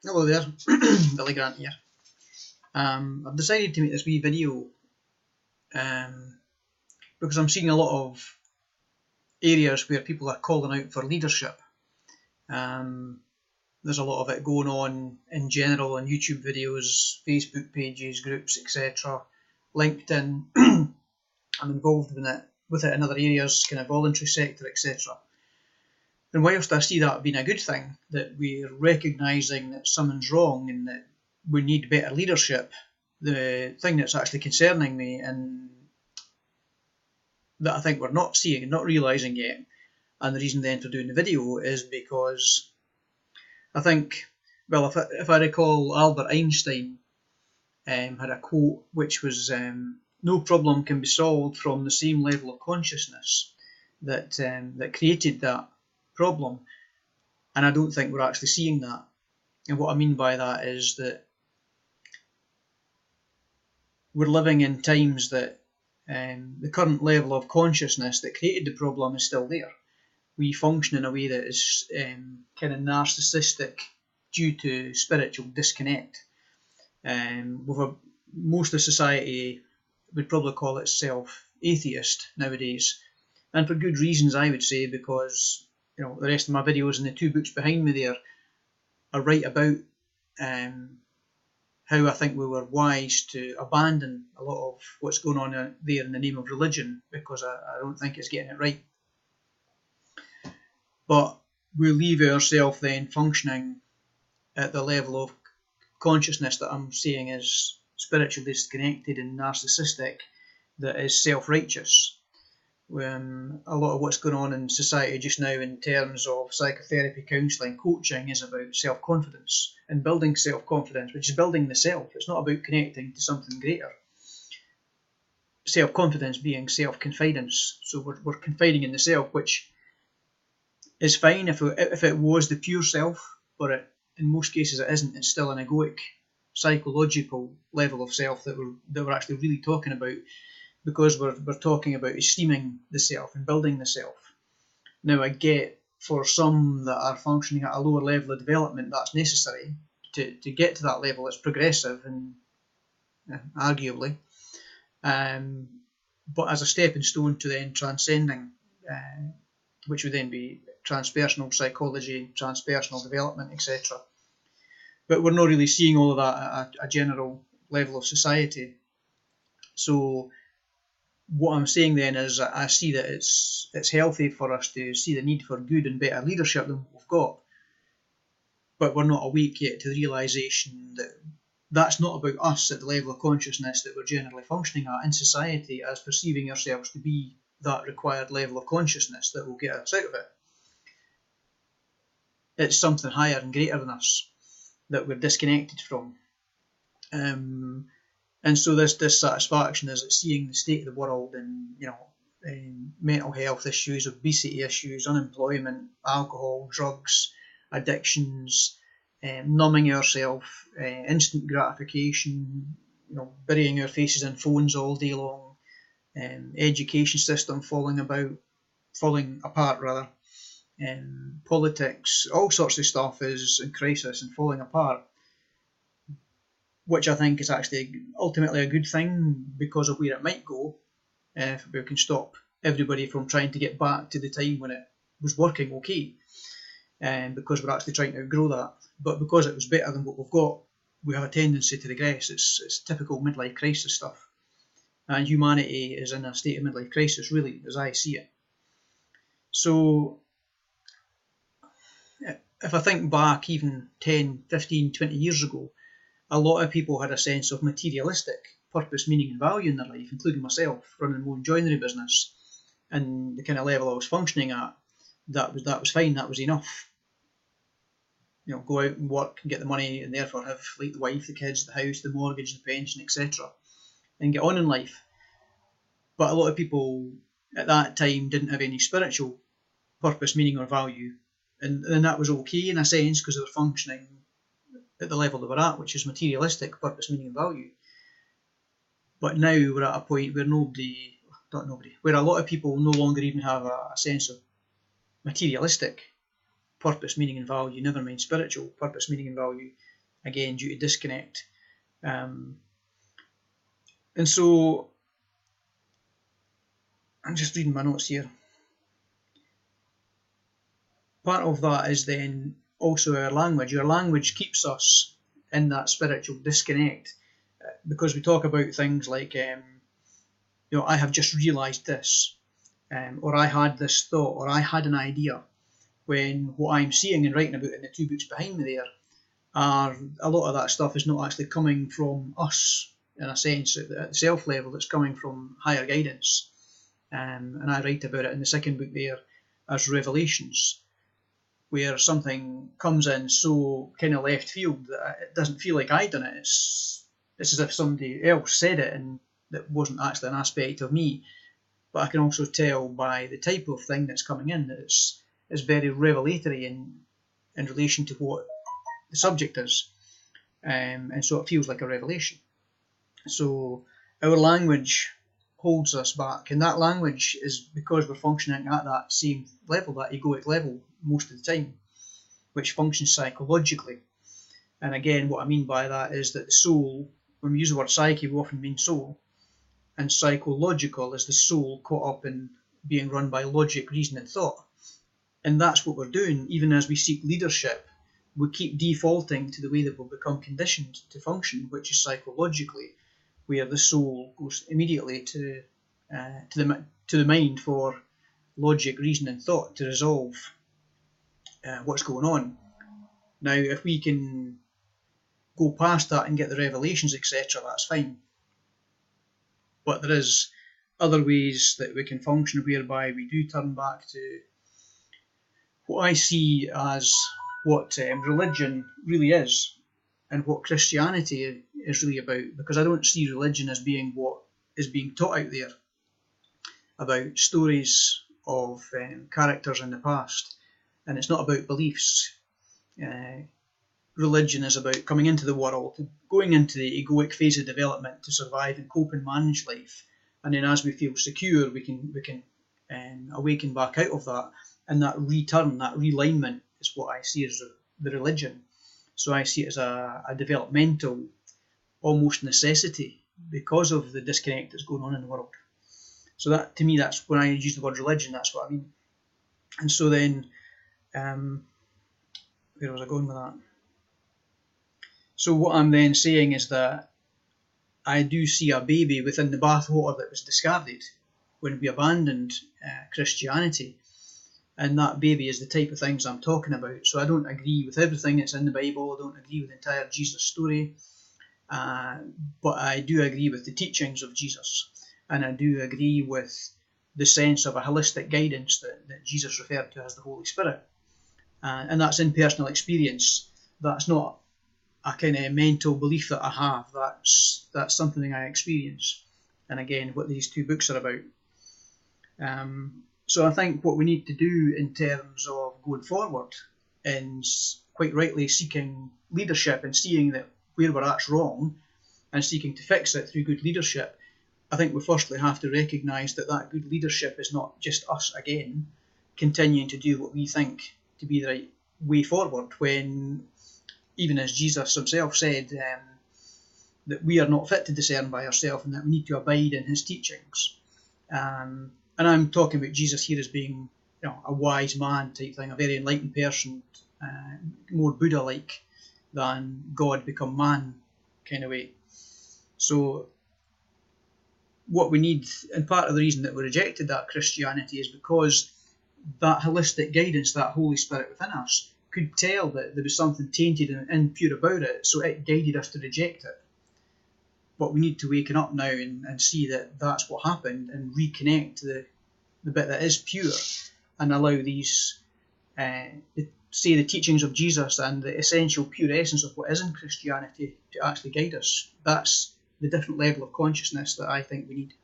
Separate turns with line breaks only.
Hello there, Billy Grant here. I've decided to make this wee video because I'm seeing a lot of areas where people are calling out for leadership. There's a lot of it going on in general on YouTube videos, Facebook pages, groups, etc. LinkedIn. I'm involved with it in other areas, kind of voluntary sector, etc. And whilst I see that being a good thing, that we're recognising that something's wrong and that we need better leadership, the thing that's actually concerning me and that I think we're not seeing and not realising yet, and the reason then for doing the video is because I think, well, if I recall, Albert Einstein had a quote which was, no problem can be solved from the same level of consciousness that created that problem, and I don't think we're actually seeing that. And what I mean by that is that we're living in times that the current level of consciousness that created the problem is still there. We function in a way that is kind of narcissistic due to spiritual disconnect. Most of society would probably call itself atheist nowadays, and for good reasons, I would say, because the rest of my videos and the two books behind me there are right about how I think we were wise to abandon a lot of what's going on there in the name of religion, because I don't think it's getting it right. But we leave ourselves then functioning at the level of consciousness that I'm seeing as spiritually disconnected and narcissistic, that is self-righteous. A lot of what's going on in society just now in terms of psychotherapy, counselling, coaching is about self-confidence and building self-confidence, which is building the self. It's not about connecting to something greater. Self-confidence being self-confidence. So we're confiding in the self, which is fine if it was the pure self, but in most cases it isn't. It's still an egoic, psychological level of self that we're actually really talking about, because we're talking about esteeming the self and building the self. Now, I get for some that are functioning at a lower level of development, that's necessary to get to that level. It's progressive and arguably, but as a stepping stone to then transcending, which would then be transpersonal psychology, transpersonal development, etc. But we're not really seeing all of that at a general level of society. So what I'm saying then is I see that it's healthy for us to see the need for good and better leadership than we've got, but we're not awake yet to the realisation that that's not about us at the level of consciousness that we're generally functioning at in society as perceiving ourselves to be that required level of consciousness that will get us out of it. It's something higher and greater than us that we're disconnected from. And so this dissatisfaction is at seeing the state of the world and mental health issues, obesity issues, unemployment, alcohol, drugs, addictions, numbing ourselves, instant gratification, burying our faces in phones all day long, education system falling apart rather, politics, all sorts of stuff is in crisis and falling apart, which I think is actually ultimately a good thing because of where it might go if we can stop everybody from trying to get back to the time when it was working okay, because we're actually trying to outgrow that. But because it was better than what we've got, we have a tendency to regress. It's typical midlife crisis stuff, and humanity is in a state of midlife crisis, really, as I see it. So if I think back even 10, 15, 20 years ago, a lot of people had a sense of materialistic purpose, meaning and value in their life, including myself, running my own joinery business, and the kind of level I was functioning at, that was fine, that was enough. Go out and work and get the money, and therefore have the wife, the kids, the house, the mortgage, the pension, etc., and get on in life. But a lot of people at that time didn't have any spiritual purpose, meaning or value, and that was okay in a sense because they were functioning at the level that we're at, which is materialistic purpose, meaning and value. But now we're at a point where where a lot of people no longer even have a sense of materialistic purpose, meaning and value, never mind spiritual purpose, meaning and value. again, due to disconnect. And so, I'm just reading my notes here. Part of that is then also our language. Our language keeps us in that spiritual disconnect, because we talk about things like, I have just realised this, or I had this thought, or I had an idea, when what I'm seeing and writing about in the 2 books behind me there are a lot of that stuff is not actually coming from us, in a sense, at the self level. It's coming from higher guidance. And I write about it in the 2nd book there as revelations, where something comes in so kind of left field that it doesn't feel like I done it. It's as if somebody else said it, and that wasn't actually an aspect of me. But I can also tell by the type of thing that's coming in that it's very revelatory in relation to what the subject is, and so it feels like a revelation. So our language holds us back, and that language is because we're functioning at that same level, that egoic level, most of the time, which functions psychologically. And again, what I mean by that is that the soul, when we use the word psyche, we often mean soul, and psychological is the soul caught up in being run by logic, reason, and thought. And that's what we're doing. Even as we seek leadership, we keep defaulting to the way that we'll become conditioned to function, which is psychologically, where the soul goes immediately to the mind for logic, reason, and thought to resolve what's going on. Now, if we can go past that and get the revelations, etc., that's fine. But there is other ways that we can function whereby we do turn back to what I see as what religion really is, and what Christianity is really about, because I don't see religion as being what is being taught out there about stories of characters in the past, and it's not about beliefs. Religion is about coming into the world, going into the egoic phase of development to survive and cope and manage life, and then as we feel secure, we can awaken back out of that, and that return, that realignment is what I see as the religion. So I see it as a developmental, almost necessity, because of the disconnect that's going on in the world. So that, to me, that's when I use the word religion, that's what I mean. And so then, where was I going with that? So what I'm then saying is that I do see a baby within the bathwater that was discarded when we abandoned Christianity. And that baby is the type of things I'm talking about. So I don't agree with everything that's in the Bible. I don't agree with the entire Jesus story. But I do agree with the teachings of Jesus. And I do agree with the sense of a holistic guidance that Jesus referred to as the Holy Spirit. And that's in personal experience. That's not a kind of mental belief that I have. That's something I experience. And again, what these 2 books are about. So I think what we need to do in terms of going forward is quite rightly seeking leadership and seeing that where we're at's wrong and seeking to fix it through good leadership. I think we firstly have to recognise that good leadership is not just us again continuing to do what we think to be the right way forward, when, even as Jesus himself said, that we are not fit to discern by ourselves and that we need to abide in his teachings. And I'm talking about Jesus here as being, a wise man type thing, a very enlightened person, more Buddha-like than God become man kind of way. So what we need, and part of the reason that we rejected that Christianity is because that holistic guidance, that Holy Spirit within us, could tell that there was something tainted and impure about it, so it guided us to reject it. But we need to waken up now and see that that's what happened, and reconnect to the bit that is pure, and allow these, the teachings of Jesus and the essential pure essence of what is in Christianity to actually guide us. That's the different level of consciousness that I think we need.